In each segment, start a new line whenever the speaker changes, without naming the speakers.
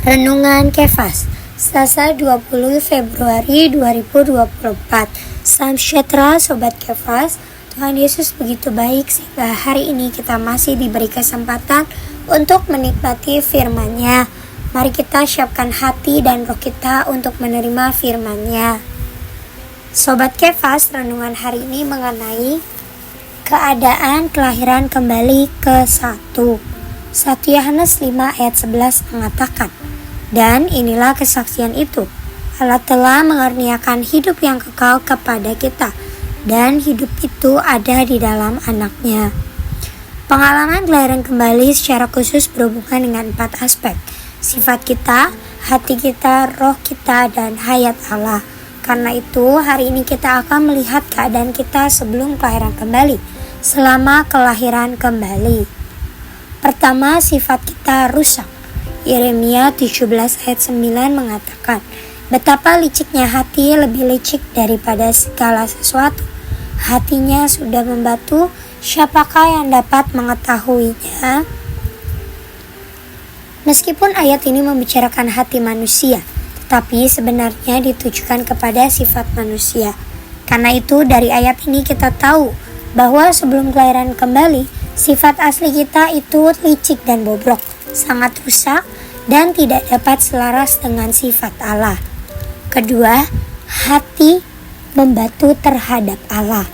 Renungan Kefas, Selasa 20 Februari 2024. Salam sejahtera Sobat Kefas. Tuhan Yesus begitu baik sehingga hari ini kita masih diberi kesempatan untuk menikmati firman-Nya. Mari kita siapkan hati dan roh kita untuk menerima firman-Nya. Sobat Kefas, renungan hari ini mengenai keadaan kelahiran kembali ke-1. 1 Yohanes 5 ayat 11 mengatakan, "Dan inilah kesaksian itu, Allah telah mengaruniakan hidup yang kekal kepada kita, dan hidup itu ada di dalam Anak-Nya." Pengalaman kelahiran kembali secara khusus berhubungan dengan 4 aspek: sifat kita, hati kita, roh kita, dan hayat Allah. Karena itu, hari ini kita akan melihat keadaan kita sebelum kelahiran kembali, selama kelahiran kembali. Pertama, sifat kita rusak. Yeremia 17 ayat 9 mengatakan, "Betapa liciknya hati, lebih licik daripada segala sesuatu. Hatinya sudah membatu, siapakah yang dapat mengetahuinya?" Meskipun ayat ini membicarakan hati manusia, tetapi sebenarnya ditujukan kepada sifat manusia. Karena itu dari ayat ini kita tahu bahwa sebelum kelahiran kembali, sifat asli kita itu licik dan bobrok, sangat rusak, dan tidak dapat selaras dengan sifat Allah. Kedua, hati membatu terhadap Allah.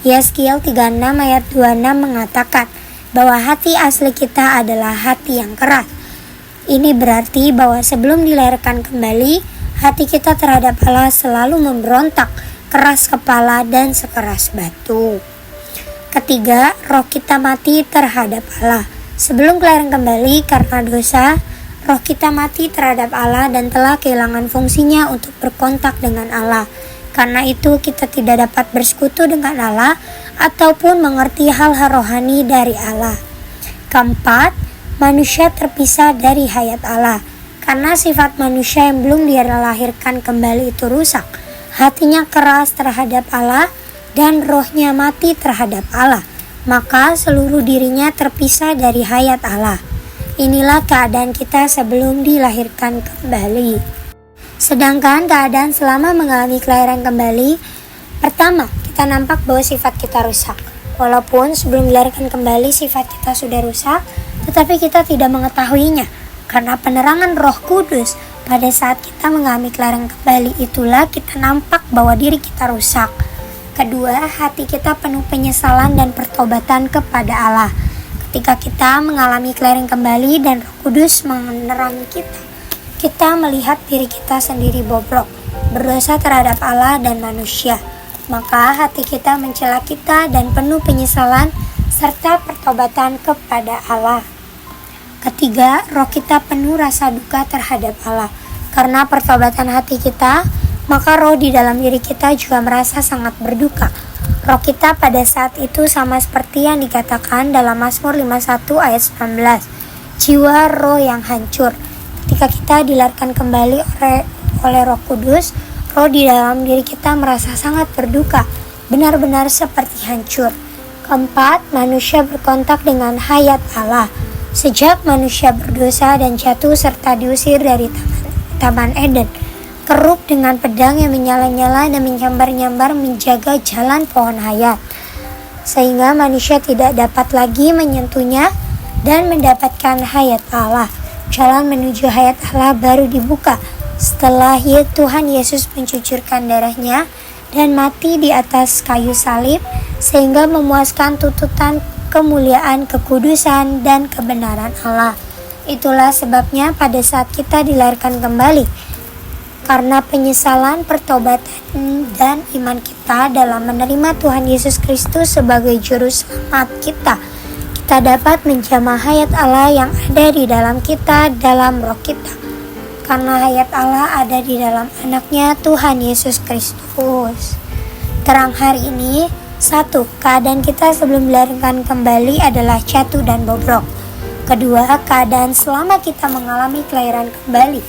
Yeskiel 36 ayat 26 mengatakan bahwa hati asli kita adalah hati yang keras. Ini berarti bahwa sebelum dilahirkan kembali, hati kita terhadap Allah selalu memberontak, keras kepala, dan sekeras batu. Ketiga, roh kita mati terhadap Allah. Sebelum kelahiran kembali karena dosa, roh kita mati terhadap Allah dan telah kehilangan fungsinya untuk berkontak dengan Allah. Karena itu kita tidak dapat bersekutu dengan Allah ataupun mengerti hal-hal rohani dari Allah. Keempat, manusia terpisah dari hayat Allah. Karena sifat manusia yang belum dilahirkan kembali itu rusak, hatinya keras terhadap Allah dan rohnya mati terhadap Allah, maka seluruh dirinya terpisah dari hayat Allah. Inilah keadaan kita sebelum dilahirkan kembali. Sedangkan keadaan selama mengalami kelahiran kembali, pertama, kita nampak bahwa sifat kita rusak. Walaupun sebelum dilahirkan kembali sifat kita sudah rusak, tetapi kita tidak mengetahuinya. Karena penerangan Roh Kudus pada saat kita mengalami kelahiran kembali, itulah kita nampak bahwa diri kita rusak. Kedua, hati kita penuh penyesalan dan pertobatan kepada Allah. Ketika kita mengalami kelahiran kembali dan Roh Kudus menerangi kita melihat diri kita sendiri bobrok, berdosa terhadap Allah dan manusia. Maka hati kita mencela kita dan penuh penyesalan serta pertobatan kepada Allah. Ketiga, roh kita penuh rasa duka terhadap Allah. Karena pertobatan hati kita, maka roh di dalam diri kita juga merasa sangat berduka. Roh kita pada saat itu sama seperti yang dikatakan dalam Mazmur 51 ayat 19. Jiwa roh yang hancur. Ketika kita dilahirkan kembali oleh Roh Kudus, roh di dalam diri kita merasa sangat berduka, benar-benar seperti hancur. Keempat, manusia berkontak dengan hayat Allah. Sejak manusia berdosa dan jatuh serta diusir dari Taman Eden, keruk dengan pedang yang menyala-nyala dan menyambar-nyambar menjaga jalan pohon hayat, sehingga manusia tidak dapat lagi menyentuhnya dan mendapatkan hayat Allah. Jalan menuju hayat Allah baru dibuka setelah Tuhan Yesus mencucurkan darahnya dan mati di atas kayu salib, sehingga memuaskan tuntutan kemuliaan, kekudusan, dan kebenaran Allah. Itulah sebabnya pada saat kita dilahirkan kembali, karena penyesalan, pertobatan, dan iman kita dalam menerima Tuhan Yesus Kristus sebagai juru selamat kita dapat menjamah hayat Allah yang ada di dalam kita, dalam roh kita. Karena hayat Allah ada di dalam Anak-Nya Tuhan Yesus Kristus. Terang hari ini, 1. Keadaan kita sebelum dilahirkan kembali adalah jatuh dan bobrok. Kedua, keadaan selama kita mengalami kelahiran kembali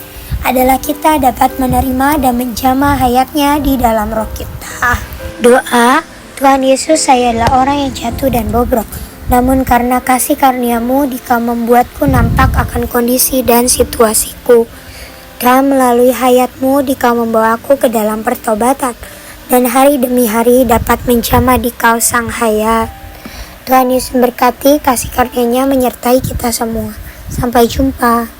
adalah kita dapat menerima dan menjamah hayatnya di dalam roh kita. Doa, Tuhan Yesus, saya adalah orang yang jatuh dan bobrok. Namun karena kasih karunia-Mu, Dikau membuatku nampak akan kondisi dan situasiku. Dan melalui hayatmu Dikau membawaku ke dalam pertobatan, dan hari demi hari dapat menjamah Dikau sang hayat. Tuhan Yesus memberkati, kasih karunia-Nya menyertai kita semua. Sampai jumpa.